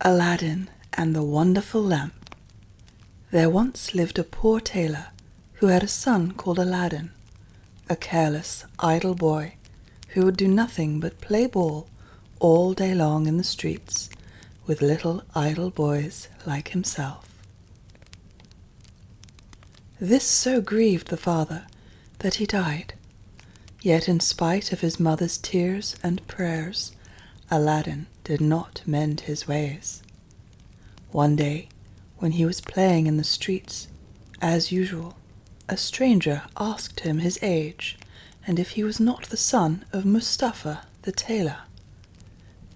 Aladdin and the Wonderful Lamp. There once lived a poor tailor who had a son called Aladdin, a careless, idle boy who would do nothing but play ball all day long in the streets with little idle boys like himself. This so grieved the father that he died. Yet in spite of his mother's tears and prayers, Aladdin did not mend his ways. One day, when he was playing in the streets, as usual, a stranger asked him his age and if he was not the son of Mustafa the tailor.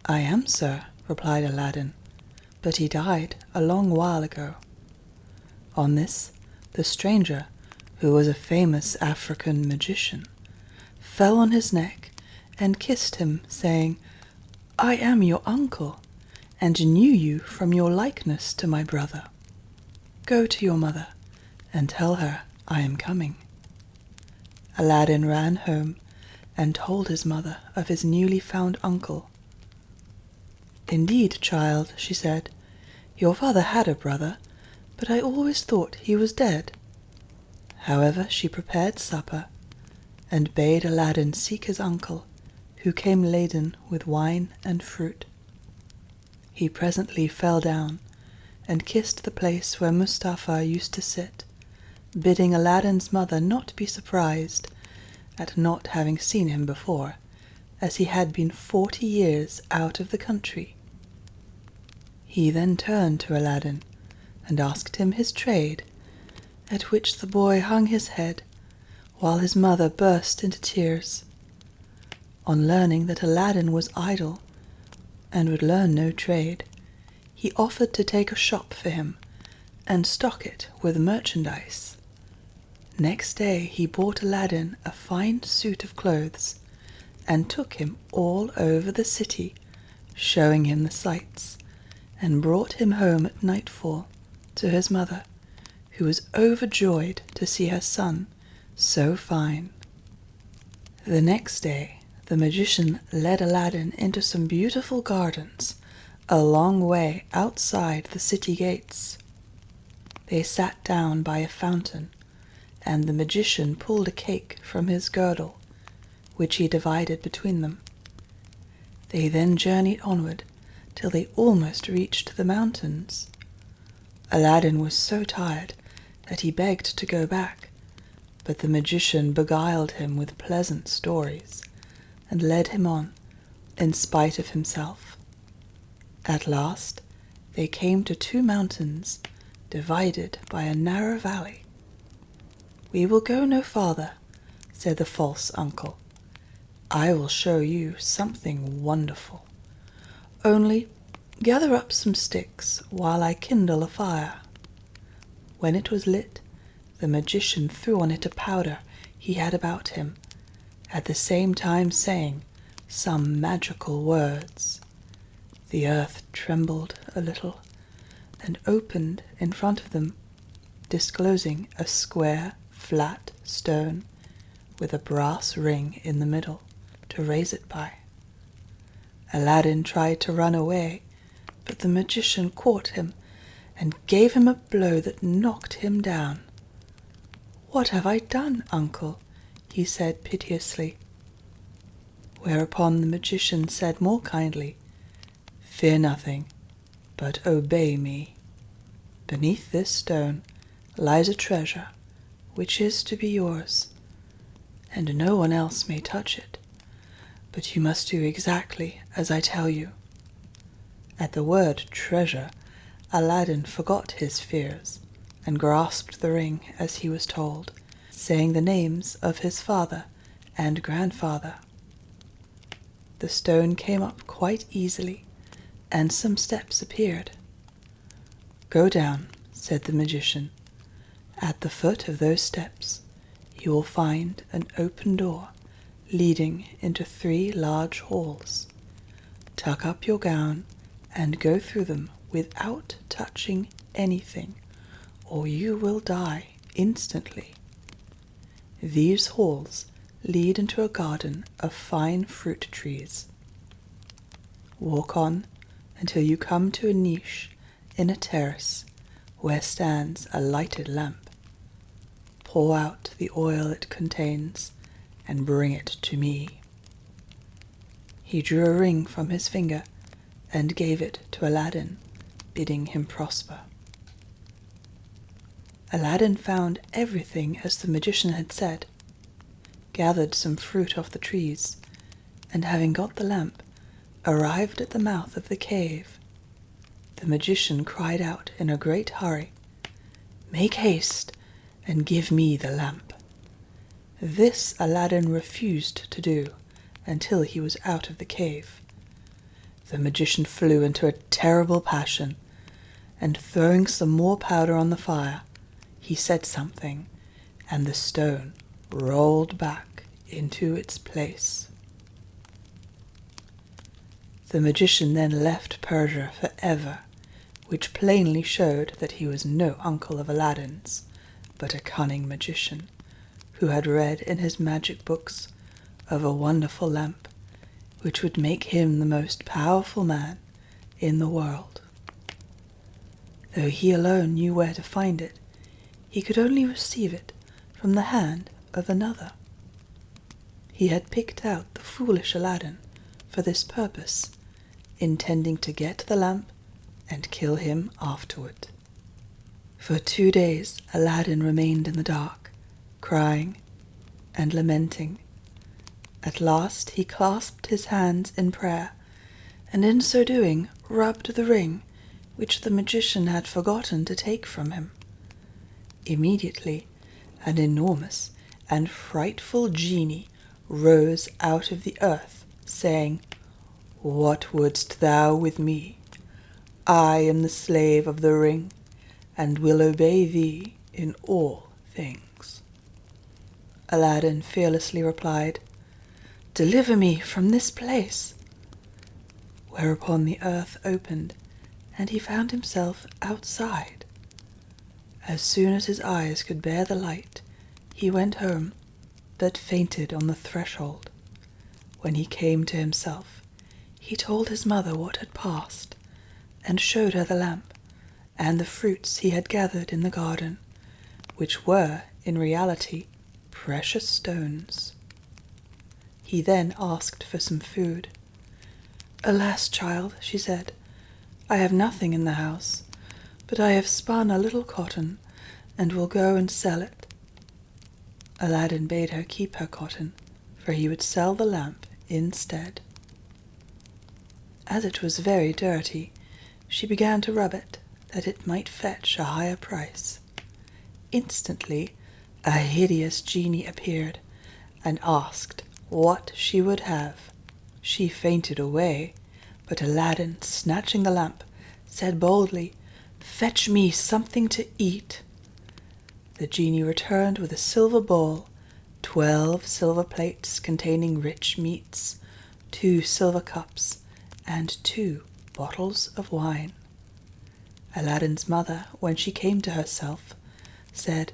"I am, sir," replied Aladdin, "but he died a long while ago." On this, the stranger, who was a famous African magician, fell on his neck and kissed him, saying, "I am your uncle, and knew you from your likeness to my brother. Go to your mother, and tell her I am coming." Aladdin ran home and told his mother of his newly found uncle. "Indeed, child," she said, "your father had a brother, but I always thought he was dead." However, she prepared supper, and bade Aladdin seek his uncle, who came laden with wine and fruit. He presently fell down and kissed the place where Mustafa used to sit, bidding Aladdin's mother not be surprised at not having seen him before, as he had been 40 years out of the country. He then turned to Aladdin and asked him his trade, at which the boy hung his head, while his mother burst into tears. On learning that Aladdin was idle and would learn no trade, he offered to take a shop for him and stock it with merchandise. Next day he bought Aladdin a fine suit of clothes and took him all over the city, showing him the sights, and brought him home at nightfall to his mother, who was overjoyed to see her son so fine. The next day the magician led Aladdin into some beautiful gardens a long way outside the city gates. They sat down by a fountain, and the magician pulled a cake from his girdle, which he divided between them. They then journeyed onward till they almost reached the mountains. Aladdin was so tired that he begged to go back, but the magician beguiled him with pleasant stories and led him on, in spite of himself. At last they came to 2 mountains divided by a narrow valley. "We will go no farther," said the false uncle. "I will show you something wonderful. Only gather up some sticks while I kindle a fire." When it was lit, the magician threw on it a powder he had about him, at the same time saying some magical words. The earth trembled a little and opened in front of them, disclosing a square, flat stone with a brass ring in the middle to raise it by. Aladdin tried to run away, but the magician caught him and gave him a blow that knocked him down. "What have I done, uncle?" he said piteously. Whereupon the magician said more kindly, "Fear nothing, but obey me. Beneath this stone lies a treasure which is to be yours, and no one else may touch it, but you must do exactly as I tell you." At the word treasure, Aladdin forgot his fears and grasped the ring as he was told, saying the names of his father and grandfather. The stone came up quite easily, and some steps appeared. "Go down," said the magician. "At the foot of those steps you will find an open door leading into 3 large halls. Tuck up your gown and go through them without touching anything, or you will die instantly. These halls lead into a garden of fine fruit trees. Walk on until you come to a niche in a terrace where stands a lighted lamp. Pour out the oil it contains and bring it to me." He drew a ring from his finger and gave it to Aladdin, bidding him prosper. Aladdin found everything as the magician had said, gathered some fruit off the trees, and having got the lamp, arrived at the mouth of the cave. The magician cried out in a great hurry, "Make haste and give me the lamp." This Aladdin refused to do until he was out of the cave. The magician flew into a terrible passion, and throwing some more powder on the fire, he said something, and the stone rolled back into its place. The magician then left Persia forever, which plainly showed that he was no uncle of Aladdin's, but a cunning magician, who had read in his magic books of a wonderful lamp, which would make him the most powerful man in the world. Though he alone knew where to find it, he could only receive it from the hand of another. He had picked out the foolish Aladdin for this purpose, intending to get the lamp and kill him afterward. For 2 days Aladdin remained in the dark, crying and lamenting. At last he clasped his hands in prayer, and in so doing rubbed the ring which the magician had forgotten to take from him. Immediately an enormous and frightful genie rose out of the earth, saying, "What wouldst thou with me? I am the slave of the ring, and will obey thee in all things." Aladdin fearlessly replied, "Deliver me from this place." Whereupon the earth opened, and he found himself outside. As soon as his eyes could bear the light, he went home, but fainted on the threshold. When he came to himself, he told his mother what had passed, and showed her the lamp, and the fruits he had gathered in the garden, which were, in reality, precious stones. He then asked for some food. "Alas, child," she said, "I have nothing in the house, but I have spun a little cotton, and will go and sell it." Aladdin bade her keep her cotton, for he would sell the lamp instead. As it was very dirty, she began to rub it, that it might fetch a higher price. Instantly a hideous genie appeared, and asked what she would have. She fainted away, but Aladdin, snatching the lamp, said boldly, "Fetch me something to eat." The genie returned with a silver bowl, 12 silver plates containing rich meats, 2 silver cups, and 2 bottles of wine. Aladdin's mother, when she came to herself, said,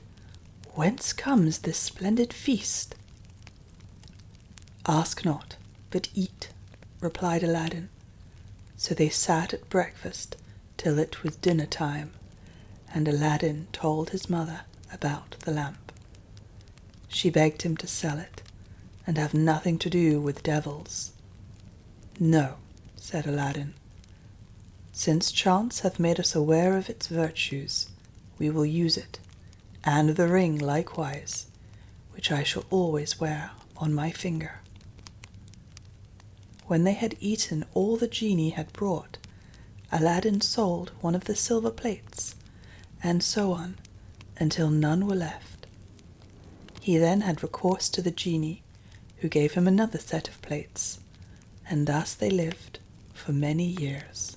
"Whence comes this splendid feast?" "Ask not, but eat," replied Aladdin. So they sat at breakfast till it was dinner time, and Aladdin told his mother about the lamp. She begged him to sell it, and have nothing to do with devils. "No," said Aladdin. "Since chance hath made us aware of its virtues, we will use it, and the ring likewise, which I shall always wear on my finger." When they had eaten all the genie had brought, Aladdin sold one of the silver plates, and so on, until none were left. He then had recourse to the genie, who gave him another set of plates, and thus they lived for many years.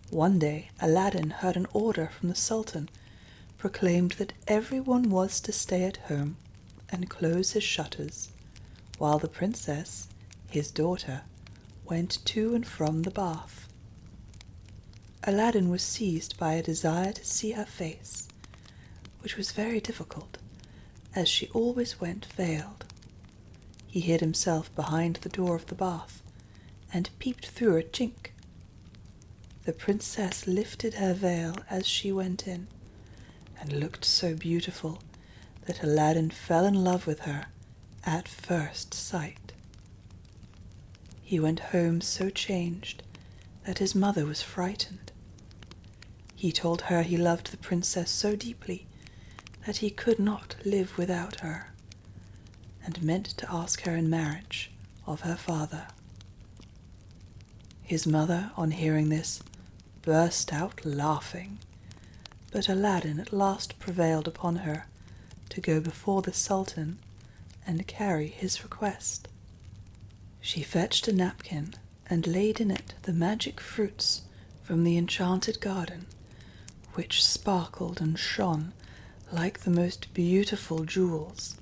One day Aladdin heard an order from the Sultan proclaimed that everyone was to stay at home and close his shutters, while the princess, his daughter, went to and from the bath. Aladdin was seized by a desire to see her face, which was very difficult, as she always went veiled. He hid himself behind the door of the bath, and peeped through a chink. The princess lifted her veil as she went in, and looked so beautiful that Aladdin fell in love with her at first sight. He went home so changed that his mother was frightened. He told her he loved the princess so deeply that he could not live without her, and meant to ask her in marriage of her father. His mother, on hearing this, burst out laughing, but Aladdin at last prevailed upon her to go before the Sultan and carry his request. She fetched a napkin and laid in it the magic fruits from the enchanted garden, which sparkled and shone like the most beautiful jewels.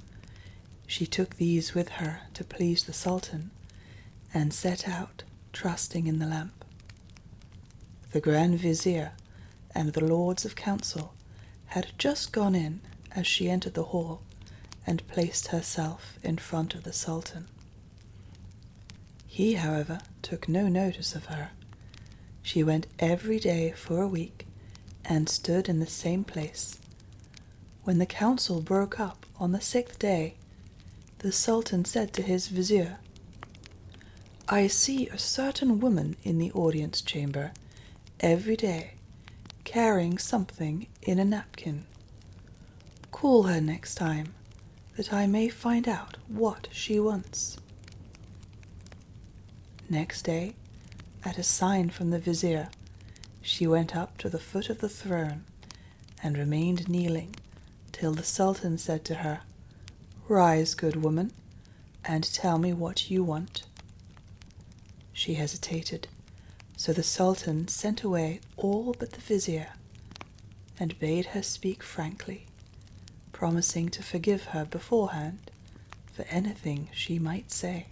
She took these with her to please the Sultan, and set out, trusting in the lamp. The Grand Vizier and the Lords of Council had just gone in as she entered the hall and placed herself in front of the Sultan. He, however, took no notice of her. She went every day for a week and stood in the same place. When the council broke up on the 6th day, the Sultan said to his vizier, "I see a certain woman in the audience chamber every day, carrying something in a napkin. Call her next time, that I may find out what she wants." Next day, at a sign from the vizier, she went up to the foot of the throne and remained kneeling till the Sultan said to her, "Rise, good woman, and tell me what you want." She hesitated, so the Sultan sent away all but the vizier, and bade her speak frankly, promising to forgive her beforehand for anything she might say.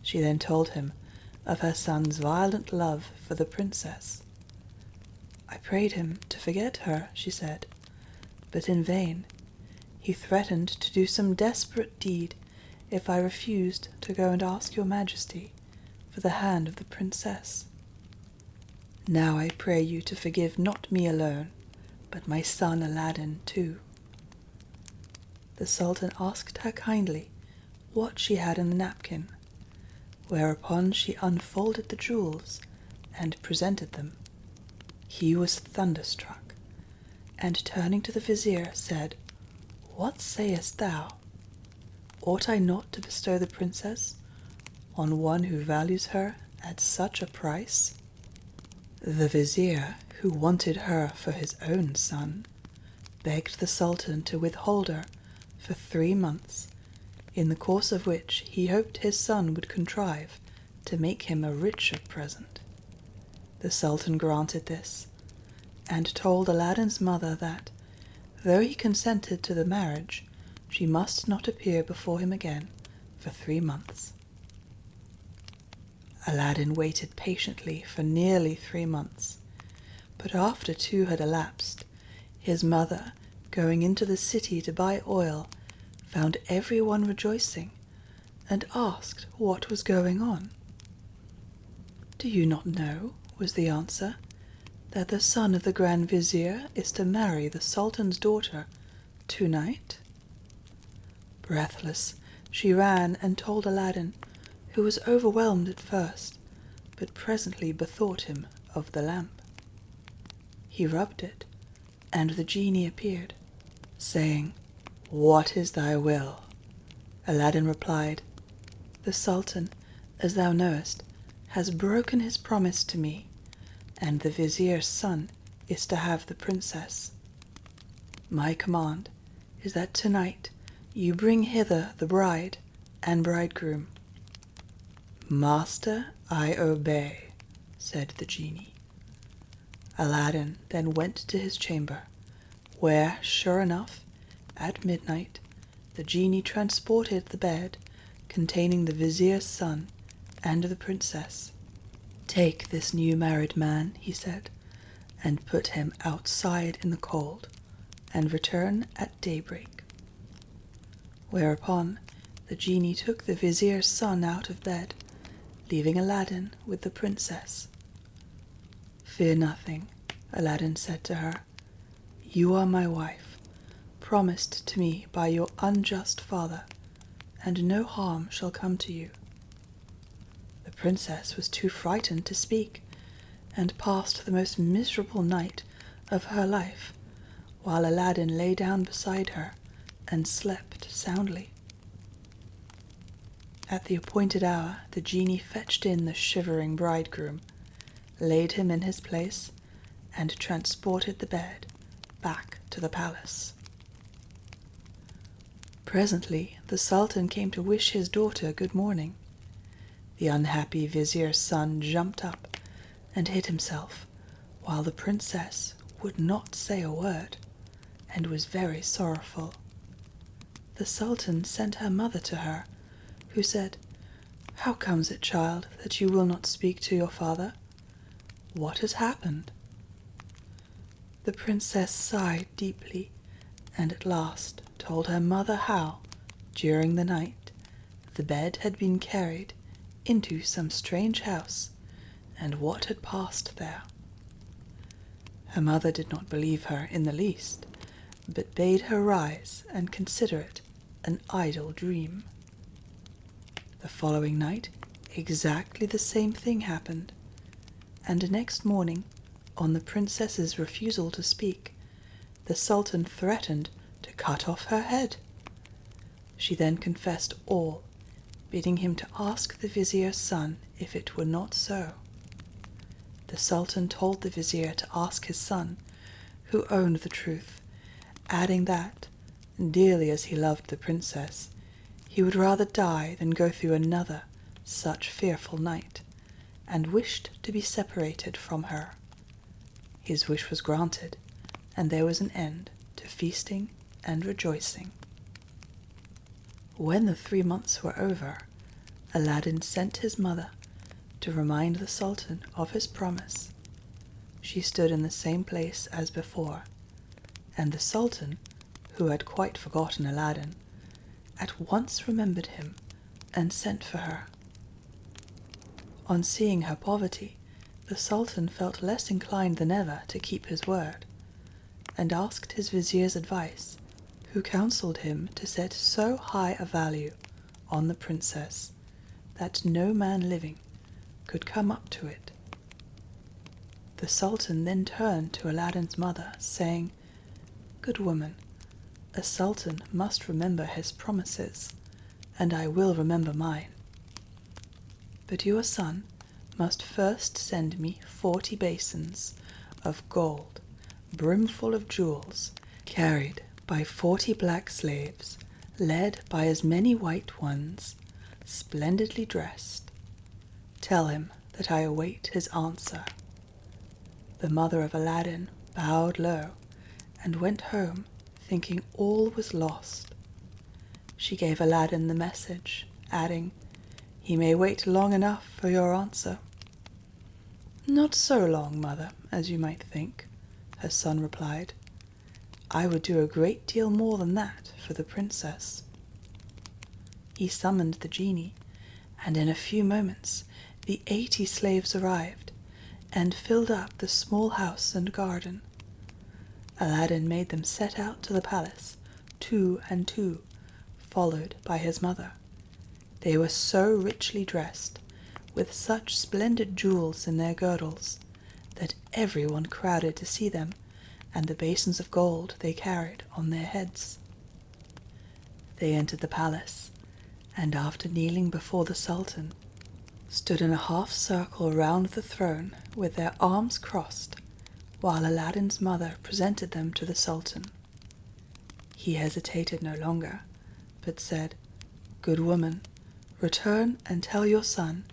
She then told him of her son's violent love for the princess. "I prayed him to forget her," she said, "but in vain. He threatened to do some desperate deed if I refused to go and ask your majesty for the hand of the princess. Now I pray you to forgive not me alone, but my son Aladdin too." The Sultan asked her kindly what she had in the napkin, whereupon she unfolded the jewels and presented them. He was thunderstruck, and turning to the vizier said, "What sayest thou? Ought I not to bestow the princess on one who values her at such a price?" The vizier, who wanted her for his own son, begged the Sultan to withhold her for 3 months, in the course of which he hoped his son would contrive to make him a richer present. The Sultan granted this, and told Aladdin's mother that, though he consented to the marriage, she must not appear before him again for 3 months. Aladdin waited patiently for nearly 3 months, but after 2 had elapsed, his mother, going into the city to buy oil, found everyone rejoicing, and asked what was going on. "Do you not know," was the answer, "that the son of the Grand Vizier is to marry the Sultan's daughter tonight?" Breathless, she ran and told Aladdin, who was overwhelmed at first, but presently bethought him of the lamp. He rubbed it, and the genie appeared, saying, "What is thy will?" Aladdin replied, "The Sultan, as thou knowest, has broken his promise to me, and the vizier's son is to have the princess. My command is that tonight you bring hither the bride and bridegroom." "Master, I obey," said the genie. Aladdin then went to his chamber, where, sure enough, at midnight, the genie transported the bed containing the vizier's son and the princess. "Take this new married man," he said, "and put him outside in the cold, and return at daybreak." Whereupon the genie took the vizier's son out of bed, leaving Aladdin with the princess. "Fear nothing," Aladdin said to her. "You are my wife, promised to me by your unjust father, and no harm shall come to you." The princess was too frightened to speak, and passed the most miserable night of her life, while Aladdin lay down beside her and slept soundly. At the appointed hour, the genie fetched in the shivering bridegroom, laid him in his place, and transported the bed back to the palace. Presently the Sultan came to wish his daughter good morning. The unhappy vizier's son jumped up and hid himself, while the princess would not say a word, and was very sorrowful. The Sultan sent her mother to her, who said, "How comes it, child, that you will not speak to your father? What has happened?" The princess sighed deeply, and at last told her mother how, during the night, the bed had been carried into some strange house, and what had passed there. Her mother did not believe her in the least, but bade her rise and consider it an idle dream. The following night exactly the same thing happened, and next morning, on the princess's refusal to speak, the Sultan threatened to cut off her head. She then confessed all, bidding him to ask the vizier's son if it were not so. The Sultan told the vizier to ask his son, who owned the truth, adding that, dearly as he loved the princess, he would rather die than go through another such fearful night, and wished to be separated from her. His wish was granted, and there was an end to feasting and rejoicing. When the 3 months were over, Aladdin sent his mother to remind the Sultan of his promise. She stood in the same place as before, and the Sultan, who had quite forgotten Aladdin, at once remembered him and sent for her. On seeing her poverty, the Sultan felt less inclined than ever to keep his word, and asked his vizier's advice, who counselled him to set so high a value on the princess that no man living could come up to it. The Sultan then turned to Aladdin's mother, saying, "Good woman, a sultan must remember his promises, and I will remember mine. But your son must first send me 40 basins of gold, brimful of jewels, carried by 40 black slaves, led by as many white ones, splendidly dressed. Tell him that I await his answer." The mother of Aladdin bowed low and went home, thinking all was lost. She gave Aladdin the message, adding, "He may wait long enough for your answer." "Not so long, mother, as you might think," her son replied. "I would do a great deal more than that for the princess." He summoned the genie, and in a few moments the 80 slaves arrived, and filled up the small house and garden. Aladdin made them set out to the palace, 2 and 2, followed by his mother. They were so richly dressed, with such splendid jewels in their girdles, that everyone crowded to see them and the basins of gold they carried on their heads. They entered the palace, and after kneeling before the Sultan, stood in a half-circle round the throne with their arms crossed, while Aladdin's mother presented them to the Sultan. He hesitated no longer, but said, "Good woman, return and tell your son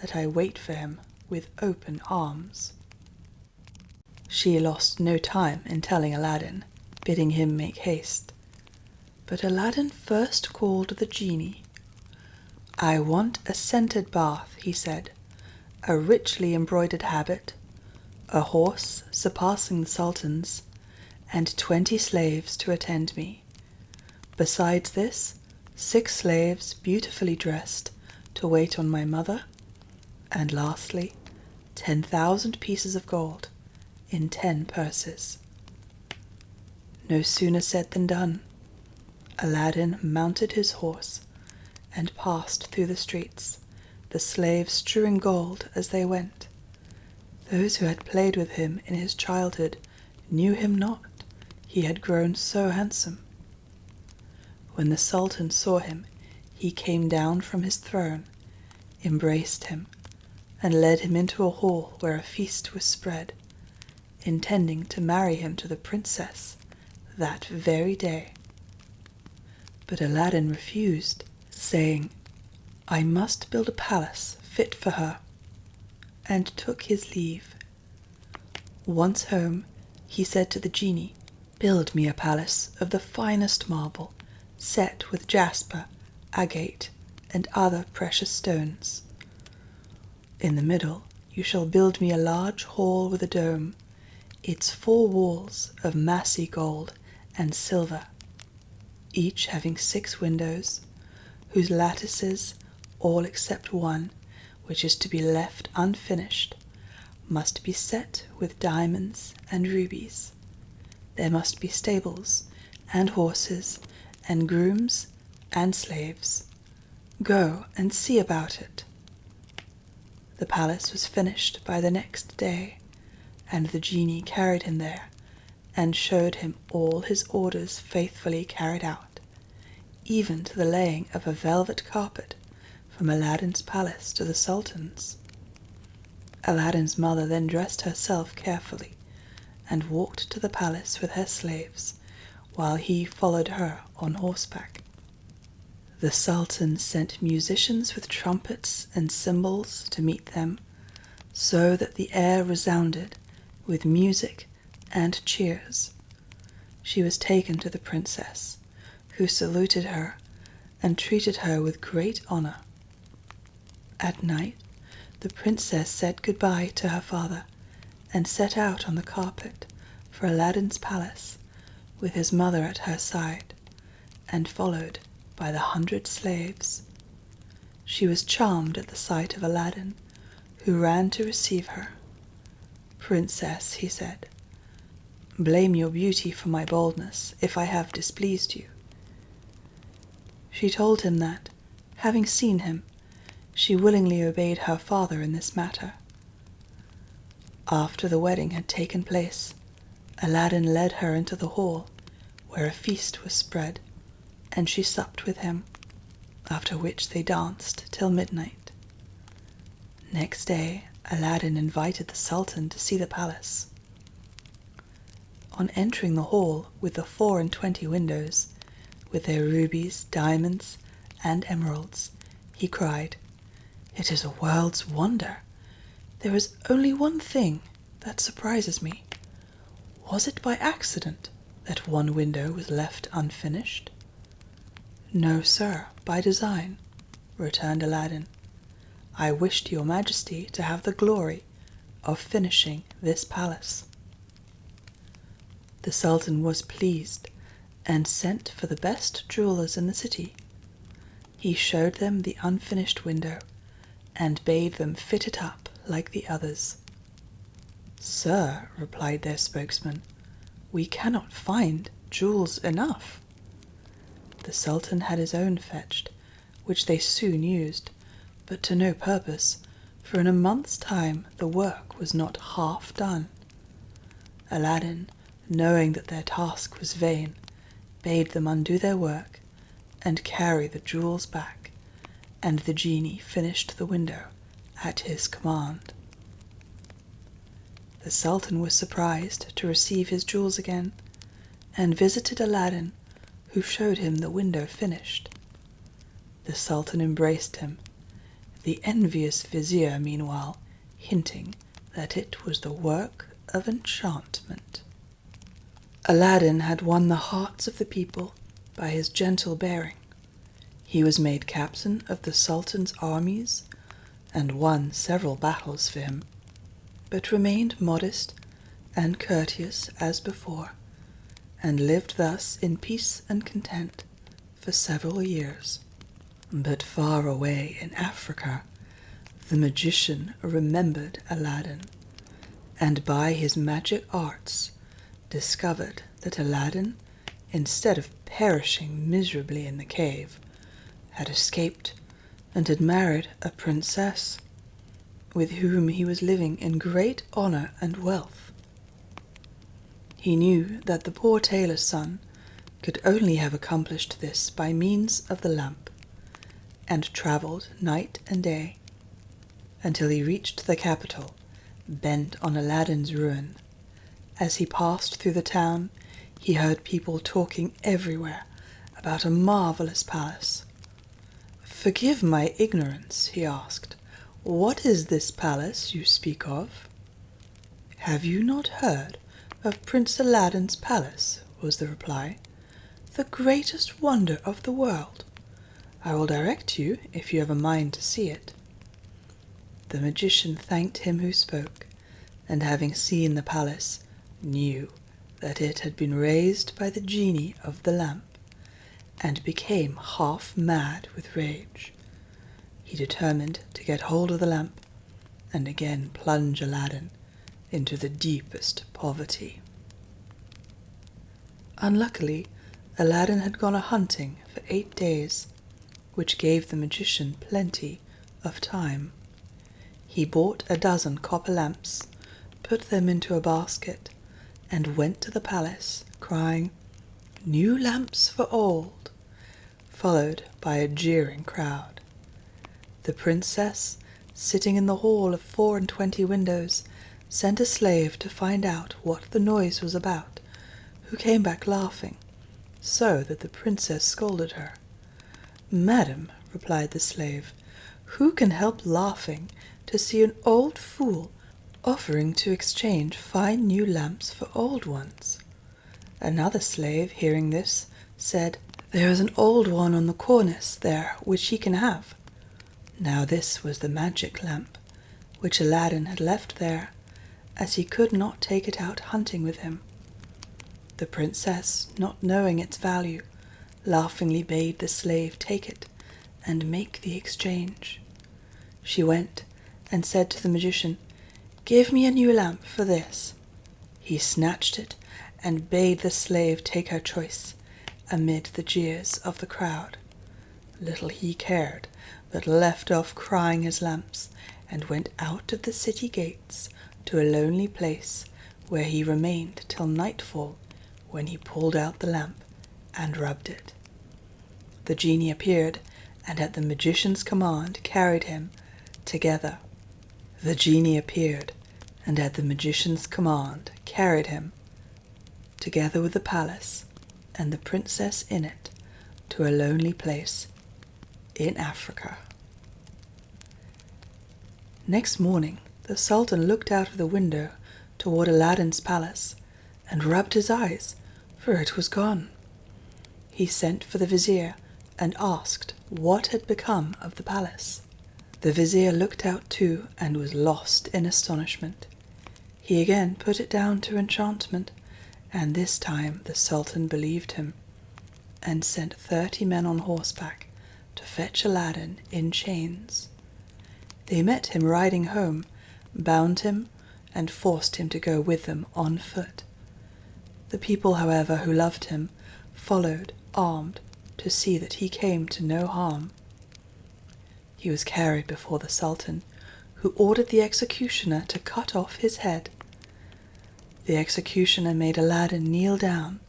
that I wait for him with open arms." She lost no time in telling Aladdin, bidding him make haste. But Aladdin first called the genie. "I want a scented bath," he said, "a richly embroidered habit, a horse surpassing the Sultan's, and 20 slaves to attend me. Besides this, 6 slaves beautifully dressed to wait on my mother, and lastly 10,000 pieces of gold in 10 purses. No sooner said than done. Aladdin mounted his horse and passed through the streets, the slaves strewing gold as they went. Those who had played with him in his childhood knew him not, he had grown so handsome. When the Sultan saw him, he came down from his throne, embraced him, and led him into a hall where a feast was spread, intending to marry him to the princess that very day. But Aladdin refused, saying, "I must build a palace fit for her," and took his leave. Once home, he said to the genie, "Build me a palace of the finest marble, set with jasper, agate, and other precious stones. In the middle you shall build me a large hall with a dome, its 4 walls of massy gold and silver, each having 6 windows, whose lattices, all except one, which is to be left unfinished, must be set with diamonds and rubies. There must be stables, and horses, and grooms, and slaves. Go and see about it." The palace was finished by the next day, and the genie carried him there, and showed him all his orders faithfully carried out, even to the laying of a velvet carpet from Aladdin's palace to the Sultan's. Aladdin's mother then dressed herself carefully, and walked to the palace with her slaves, while he followed her on horseback. The Sultan sent musicians with trumpets and cymbals to meet them, so that the air resounded with music and cheers. She was taken to the princess, who saluted her and treated her with great honor. At night, the princess said goodbye to her father and set out on the carpet for Aladdin's palace, with his mother at her side, and followed by the 100 slaves. She was charmed at the sight of Aladdin, who ran to receive her. "Princess," he said, "blame your beauty for my boldness if I have displeased you." She told him that, having seen him, she willingly obeyed her father in this matter. After the wedding had taken place, Aladdin led her into the hall, where a feast was spread, and she supped with him, after which they danced till midnight. Next day, Aladdin invited the Sultan to see the palace. On entering the hall with the 24 windows, with their rubies, diamonds, and emeralds, he cried, "It is a world's wonder. There is only one thing that surprises me. Was it by accident that one window was left unfinished?" "No, sir, by design," returned Aladdin. "I wished your majesty to have the glory of finishing this palace." The Sultan was pleased and sent for the best jewelers in the city. He showed them the unfinished window and bade them fit it up like the others. "Sir," replied their spokesman, "we cannot find jewels enough." The Sultan had his own fetched, which they soon used, but to no purpose, for in a month's time the work was not half done. Aladdin, knowing that their task was vain, bade them undo their work and carry the jewels back, and the genie finished the window at his command. The Sultan was surprised to receive his jewels again, and visited Aladdin, who showed him the window finished. The Sultan embraced him, the envious vizier meanwhile hinting that it was the work of enchantment. Aladdin had won the hearts of the people by his gentle bearing. He was made captain of the Sultan's armies and won several battles for him, but remained modest and courteous as before, and lived thus in peace and content for several years. But far away in Africa, The magician remembered Aladdin, and by his magic arts discovered that Aladdin, instead of perishing miserably in the cave, had escaped and had married a princess, with whom he was living in great honor and wealth. He knew that the poor tailor's son could only have accomplished this by means of the lamp, and travelled night and day, until he reached the capital, bent on Aladdin's ruin. As he passed through the town, he heard people talking everywhere about a marvelous palace. "Forgive my ignorance," he asked. "What is this palace you speak of?" "Have you not heard of Prince Aladdin's palace?" was the reply. "The greatest wonder of the world. I will direct you if you have a mind to see it." The magician thanked him who spoke, and having seen the palace, knew that it had been raised by the genie of the lamp, and became half mad with rage. He determined to get hold of the lamp, and again plunge Aladdin into the deepest poverty. Unluckily, Aladdin had gone a-hunting for 8 days, which gave the magician plenty of time. He bought 12 copper lamps, put them into a basket, and went to the palace, crying, "New lamps for old," followed by a jeering crowd. The princess, sitting in the hall of 24 windows, sent a slave to find out what the noise was about, who came back laughing, so that the princess scolded her. "Madam," replied the slave, "who can help laughing to see an old fool offering to exchange fine new lamps for old ones?" Another slave, hearing this, said, "There is an old one on the cornice there which he can have." Now this was the magic lamp, which Aladdin had left there, as he could not take it out hunting with him. The princess, not knowing its value, laughingly bade the slave take it and make the exchange. She went and said to the magician, "Give me a new lamp for this." He snatched it and bade the slave take her choice, amid the jeers of the crowd. Little he cared, but left off crying his lamps, and went out of the city gates to a lonely place, where he remained till nightfall, when he pulled out the lamp and rubbed it. The genie appeared, and at the magician's command carried him together. The genie appeared, and at the magician's command carried him, together with the palace and the princess in it, to a lonely place in Africa. Next morning the Sultan looked out of the window toward Aladdin's palace, and rubbed his eyes, for it was gone. He sent for the vizier and asked what had become of the palace. The vizier looked out too, and was lost in astonishment. He again put it down to enchantment, and this time the Sultan believed him, and sent 30 men on horseback to fetch Aladdin in chains. They met him riding home, bound him, and forced him to go with them on foot. The people, however, who loved him, followed, armed, to see that he came to no harm. He was carried before the Sultan, who ordered the executioner to cut off his head. The executioner made Aladdin kneel down,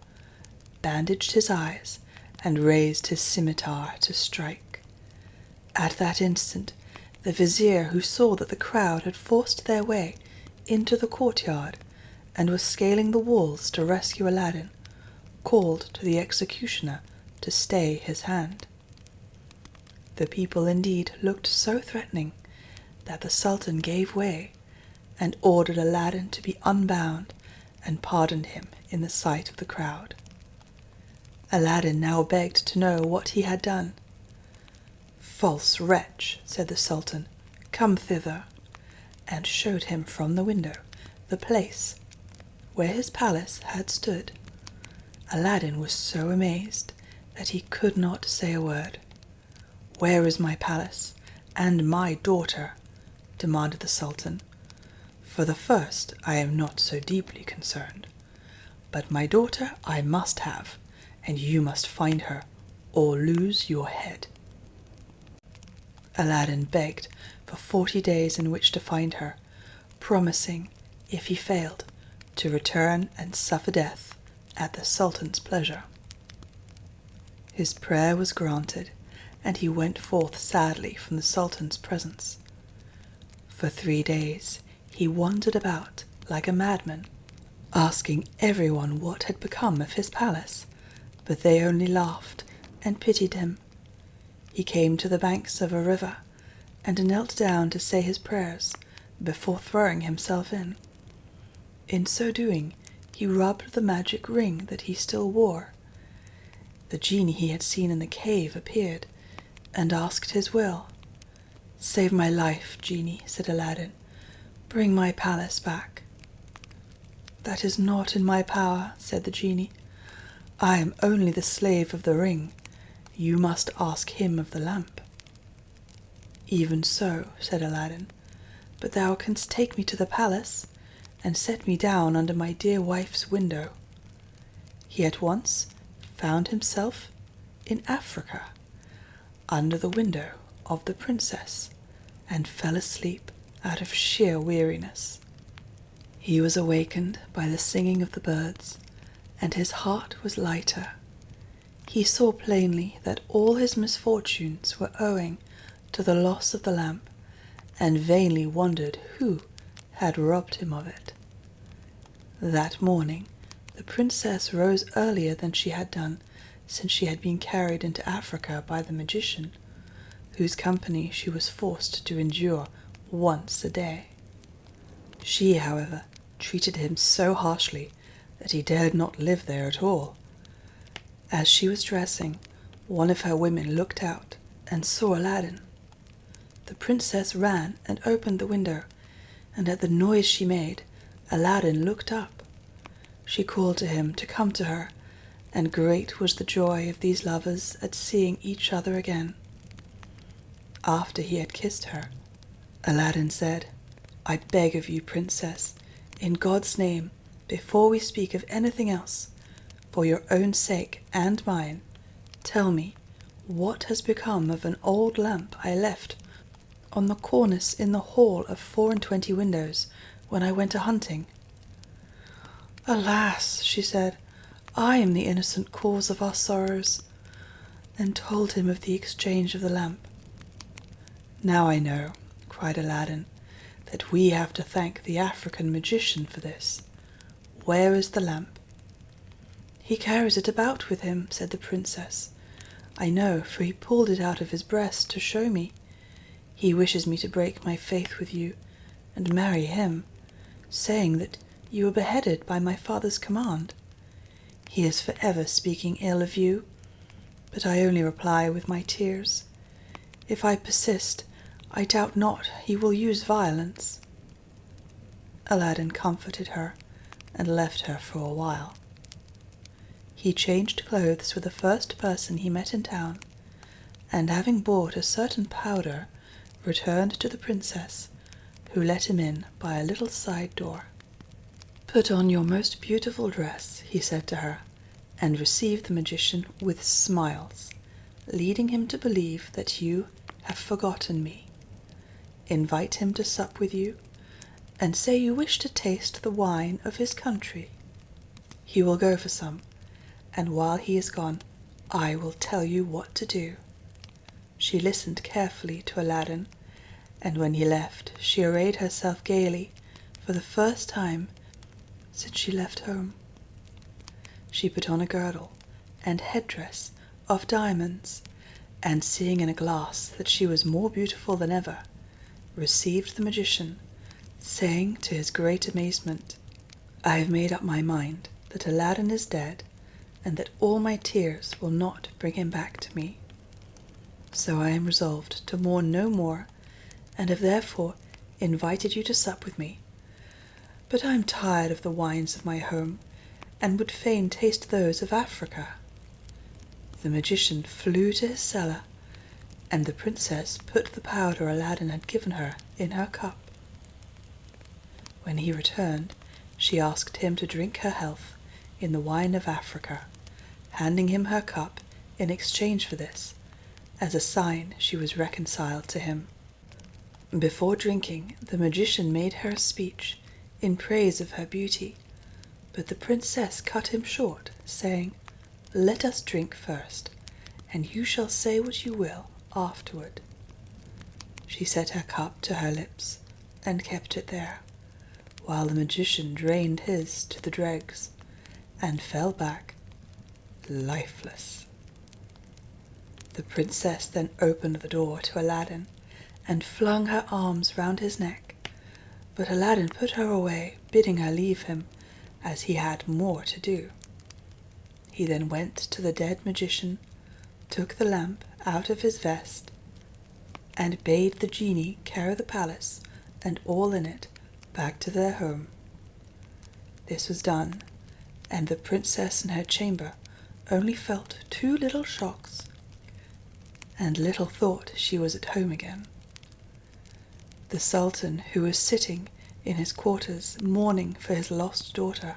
bandaged his eyes, and raised his scimitar to strike. At that instant, the vizier, who saw that the crowd had forced their way into the courtyard and was scaling the walls to rescue Aladdin, called to the executioner to stay his hand. The people indeed looked so threatening that the Sultan gave way and ordered Aladdin to be unbound, and pardoned him in the sight of the crowd. Aladdin now begged to know what he had done. "False wretch," said the Sultan, "come thither," and showed him from the window the place where his palace had stood. Aladdin was so amazed that he could not say a word. "Where is my palace and my daughter?" demanded the Sultan. "For the first I am not so deeply concerned, but my daughter I must have, and you must find her, or lose your head." Aladdin begged for 40 days in which to find her, promising, if he failed, to return and suffer death at the Sultan's pleasure. His prayer was granted, and he went forth sadly from the Sultan's presence. For 3 days he wandered about like a madman, asking everyone what had become of his palace, but they only laughed and pitied him. He came to the banks of a river, and knelt down to say his prayers before throwing himself in. In so doing, he rubbed the magic ring that he still wore. The genie he had seen in the cave appeared, and asked his will. "Save my life, genie," said Aladdin. "Bring my palace back." "That is not in my power," said the genie. "I am only the slave of the ring. You must ask him of the lamp." "Even so," said Aladdin, "but thou canst take me to the palace, and set me down under my dear wife's window." He at once found himself in Africa, under the window of the princess, and fell asleep out of sheer weariness. He was awakened by the singing of the birds, and his heart was lighter. He saw plainly that all his misfortunes were owing to the loss of the lamp, and vainly wondered who had robbed him of it. That morning the princess rose earlier than she had done since she had been carried into Africa by the magician, whose company she was forced to endure once a day. She, however, treated him so harshly that he dared not live there at all. As she was dressing, one of her women looked out and saw Aladdin. The princess ran and opened the window, and at the noise she made, Aladdin looked up. She called to him to come to her, and great was the joy of these lovers at seeing each other again. After he had kissed her, Aladdin said, "I beg of you, princess, in God's name, before we speak of anything else, for your own sake and mine, tell me what has become of an old lamp I left on the cornice in the hall of 24 windows when I went a-hunting." "Alas," she said, "I am the innocent cause of our sorrows," and told him of the exchange of the lamp. "Now I know," cried Aladdin, "that we have to thank the African magician for this. Where is the lamp?" "He carries it about with him," said the princess. "I know, for he pulled it out of his breast to show me. He wishes me to break my faith with you and marry him, saying that you were beheaded by my father's command. He is forever speaking ill of you, but I only reply with my tears. If I persist, I doubt not he will use violence." Aladdin comforted her and left her for a while. He changed clothes with the first person he met in town, and having bought a certain powder, returned to the princess, who let him in by a little side door. "Put on your most beautiful dress," he said to her, and receive the magician with smiles, leading him to believe that you have forgotten me. Invite him to sup with you, and say you wish to taste the wine of his country. He will go for some, and while he is gone, I will tell you what to do." She listened carefully to Aladdin, and when he left, she arrayed herself gaily for the first time since she left home. She put on a girdle and headdress of diamonds, and seeing in a glass that she was more beautiful than ever, received the magician, saying to his great amazement, "I have made up my mind that Aladdin is dead, and that all my tears will not bring him back to me. So I am resolved to mourn no more, and have therefore invited you to sup with me. But I am tired of the wines of my home, and would fain taste those of Africa." The magician flew to his cellar, and the princess put the powder Aladdin had given her in her cup. When he returned, she asked him to drink her health in the wine of Africa, handing him her cup in exchange for this, as a sign she was reconciled to him. Before drinking, the magician made her a speech in praise of her beauty, but the princess cut him short, saying, "Let us drink first, and you shall say what you will afterward." She set her cup to her lips and kept it there, while the magician drained his to the dregs and fell back lifeless. The princess then opened the door to Aladdin and flung her arms round his neck, but Aladdin put her away, bidding her leave him, as he had more to do. He then went to the dead magician, took the lamp out of his vest, and bade the genie carry the palace and all in it back to their home. This was done, and the princess in her chamber only felt 2 little shocks, and little thought she was at home again. The Sultan, who was sitting in his quarters mourning for his lost daughter,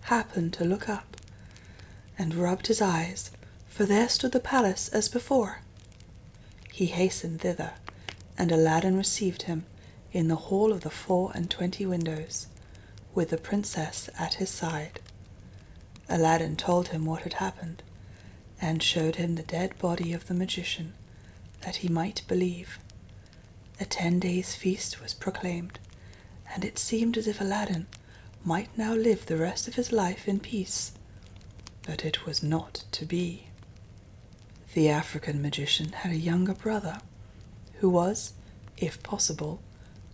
happened to look up, and rubbed his eyes, for there stood the palace as before. He hastened thither, and Aladdin received him in the hall of the 24 windows, with the princess at his side. Aladdin told him what had happened, and showed him the dead body of the magician, that he might believe. A 10 days' feast was proclaimed, and it seemed as if Aladdin might now live the rest of his life in peace, but it was not to be. The African magician had a younger brother, who was, if possible,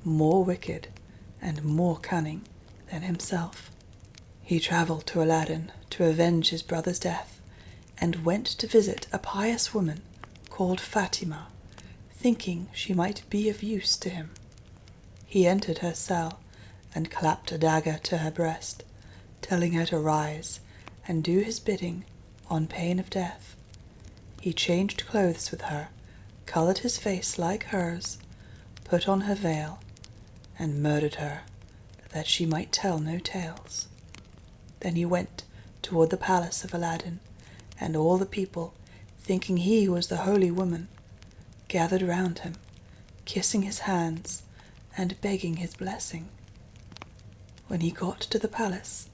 more wicked and more cunning than himself. He travelled to Aladdin to avenge his brother's death, and went to visit a pious woman called Fatima, thinking she might be of use to him. He entered her cell and clapped a dagger to her breast, telling her to rise and do his bidding on pain of death. He changed clothes with her, coloured his face like hers, put on her veil, and murdered her, that she might tell no tales. Then he went toward the palace of Aladdin, and all the people, thinking he was the holy woman, gathered round him, kissing his hands and begging his blessing. When he got to the palace,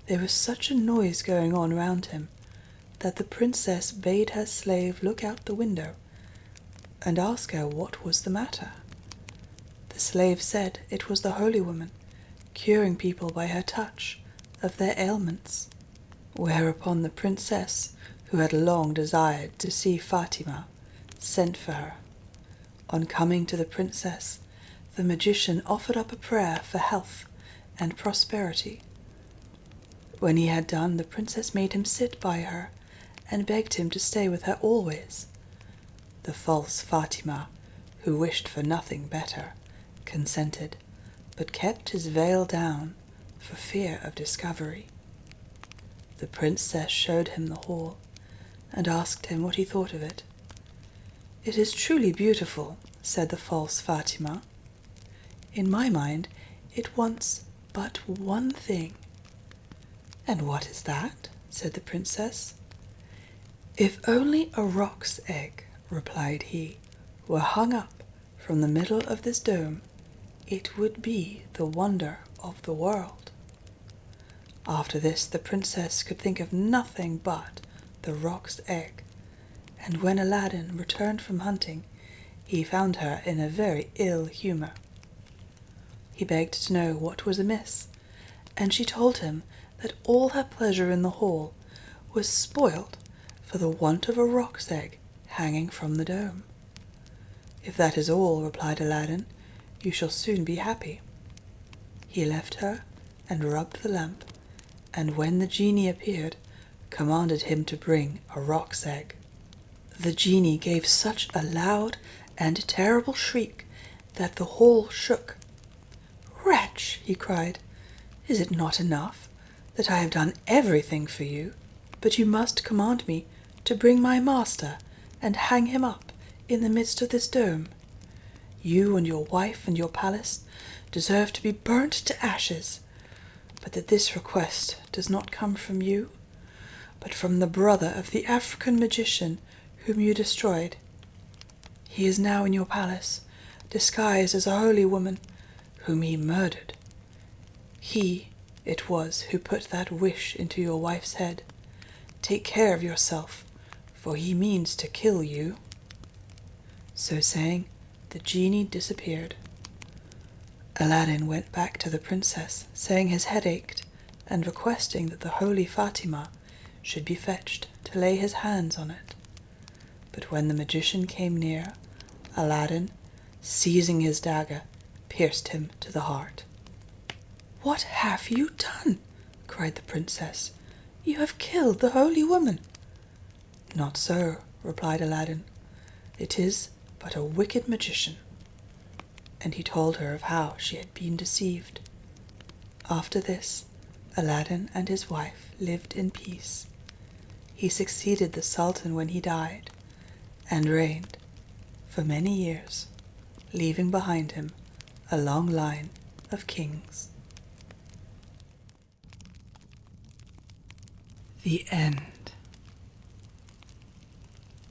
there was such a noise going on round him that the princess bade her slave look out the window and ask her what was the matter. The slave said it was the holy woman, curing people by her touch of their ailments. Whereupon the princess, who had long desired to see Fatima, sent for her. On coming to the princess, the magician offered up a prayer for health and prosperity. When he had done, the princess made him sit by her and begged him to stay with her always. The false Fatima, who wished for nothing better, consented, but kept his veil down for fear of discovery. The princess showed him the hall, and asked him what he thought of it. "It is truly beautiful," said the false Fatima. "In my mind it wants but one thing." "And what is that?" said the princess. "If only a roc's egg," replied he, "were hung up from the middle of this dome, it would be the wonder of the world." After this the princess could think of nothing but the roc's egg, and when Aladdin returned from hunting, he found her in a very ill humour. He begged to know what was amiss, and she told him that all her pleasure in the hall was spoiled for the want of a roc's egg hanging from the dome. "If that is all," replied Aladdin, "you shall soon be happy." He left her and rubbed the lamp, and when the genie appeared, commanded him to bring a roc's egg. The genie gave such a loud and terrible shriek that the hall shook. "Wretch," he cried, "is it not enough that I have done everything for you, but you must command me to bring my master and hang him up in the midst of this dome. You and your wife and your palace deserve to be burnt to ashes, but that this request does not come from you, but from the brother of the African magician whom you destroyed. He is now in your palace, disguised as a holy woman, whom he murdered. He it was who put that wish into your wife's head. Take care of yourself, for he means to kill you." So saying, the genie disappeared. Aladdin went back to the princess, saying his head ached, and requesting that the holy Fatima should be fetched to lay his hands on it. But when the magician came near, Aladdin, seizing his dagger, pierced him to the heart. "What have you done?" cried the princess. "You have killed the holy woman." "Not so," replied Aladdin. "It is but a wicked magician." And he told her of how she had been deceived. After this, Aladdin and his wife lived in peace. He succeeded the Sultan when he died, and reigned for many years, leaving behind him a long line of kings. The end.